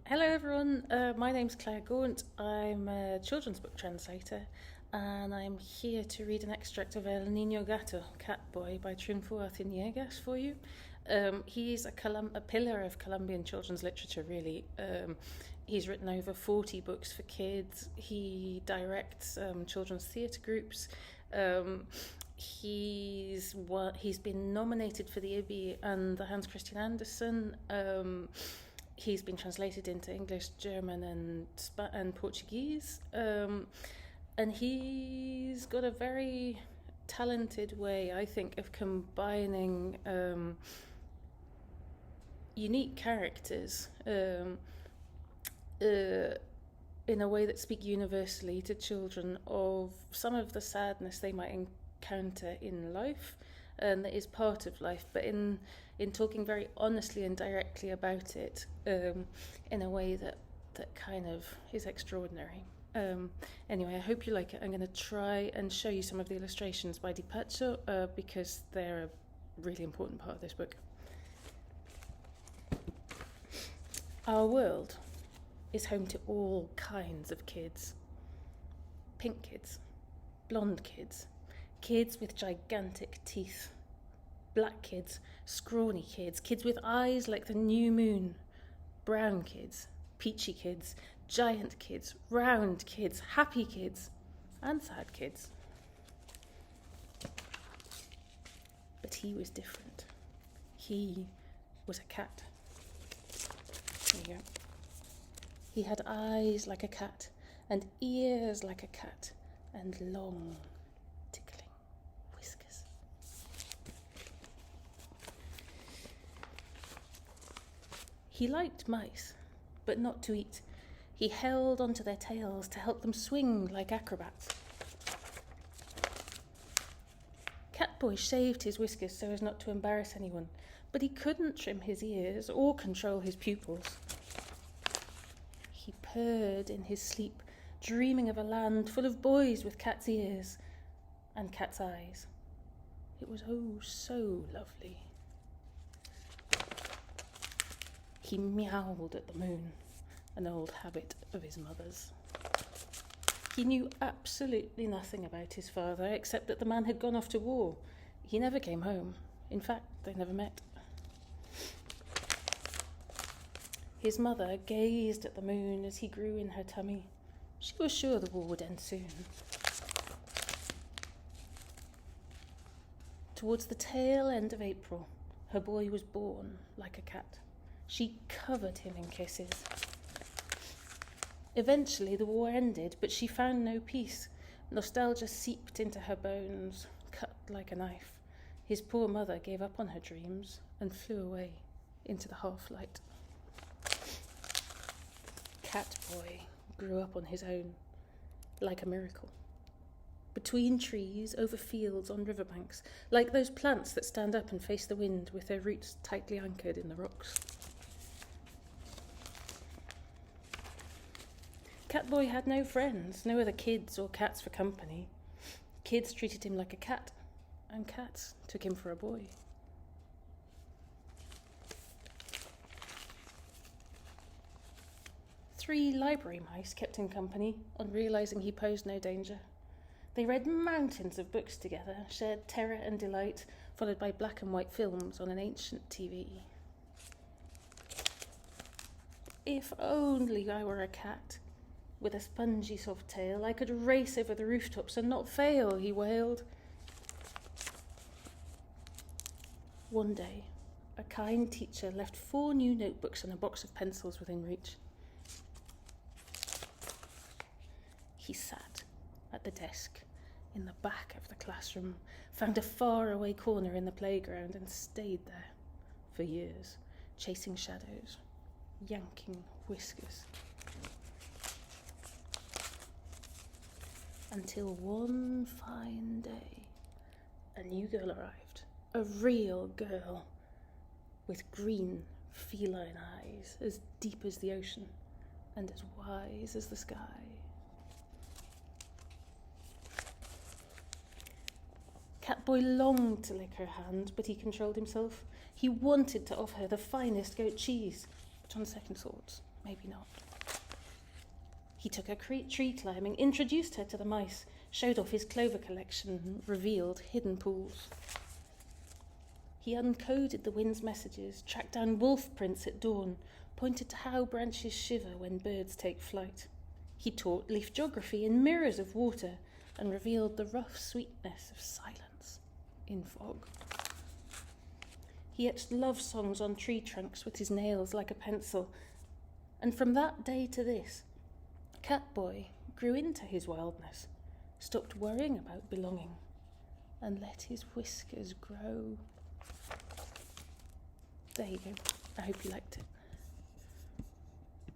Hello everyone, my name's Clare Gaunt. I'm a children's book translator and I'm here to read an extract of El Niño Gato, CATBOY by Triunfo Arciniegas for you. He's a pillar of Colombian children's literature, really. He's written over 40 books for kids. He directs children's theatre groups. He's been nominated for the IBI and the Hans Christian Andersen. He's been translated into English, German, and Portuguese, and he's got a very talented way, I think, of combining unique characters in a way that speak universally to children of some of the sadness they might encounter in life, and that is part of life, but in talking very honestly and directly about it, in a way that kind of is extraordinary. Anyway, I hope you like it. I'm going to try and show you some of the illustrations by Di Paccio, because they're a really important part of this book. Our world is home to all kinds of kids. Pink kids, blonde kids, kids with gigantic teeth, black kids, scrawny kids, kids with eyes like the new moon, brown kids, peachy kids, giant kids, round kids, happy kids, and sad kids. But he was different. He was a cat. There you go. He had eyes like a cat, and ears like a cat, and long, tickling whiskers. He liked mice, but not to eat. He held onto their tails to help them swing like acrobats. CATBOY shaved his whiskers so as not to embarrass anyone, but he couldn't trim his ears or control his pupils. He purred in his sleep, dreaming of a land full of boys with cat's ears and cat's eyes. It was oh so lovely. He meowed at the moon, an old habit of his mother's. He knew absolutely nothing about his father, except that the man had gone off to war. He never came home. In fact, they never met. His mother gazed at the moon as he grew in her tummy. She was sure the war would end soon. Towards the tail end of April, her boy was born like a cat. She covered him in kisses. Eventually the war ended, but she found no peace. Nostalgia seeped into her bones, cut like a knife. His poor mother gave up on her dreams and flew away into the half-light. CATBOY grew up on his own, like a miracle. Between trees, over fields, on riverbanks, like those plants that stand up and face the wind with their roots tightly anchored in the rocks. CATBOY had no friends, no other kids or cats for company. Kids treated him like a cat, and cats took him for a boy. Three library mice kept him company on realising he posed no danger. They read mountains of books together, shared terror and delight, followed by black and white films on an ancient TV. If only I were a cat. With a spongy soft tail, I could race over the rooftops and not fail, he wailed. One day, a kind teacher left 4 new notebooks and a box of pencils within reach. He sat at the desk in the back of the classroom, found a faraway corner in the playground and stayed there for years, chasing shadows, yanking whiskers. Until one fine day, a new girl arrived, a real girl, with green feline eyes as deep as the ocean and as wise as the sky. CATBOY longed to lick her hand, but he controlled himself. He wanted to offer her the finest goat cheese, but on second thoughts, maybe not. He took her tree climbing, introduced her to the mice, showed off his clover collection, revealed hidden pools. He uncoded the wind's messages, tracked down wolf prints at dawn, pointed to how branches shiver when birds take flight. He taught leaf geography in mirrors of water and revealed the rough sweetness of silence in fog. He etched love songs on tree trunks with his nails like a pencil, and from that day to this, Catboy grew into his wildness, stopped worrying about belonging, and let his whiskers grow. There you go. I hope you liked it.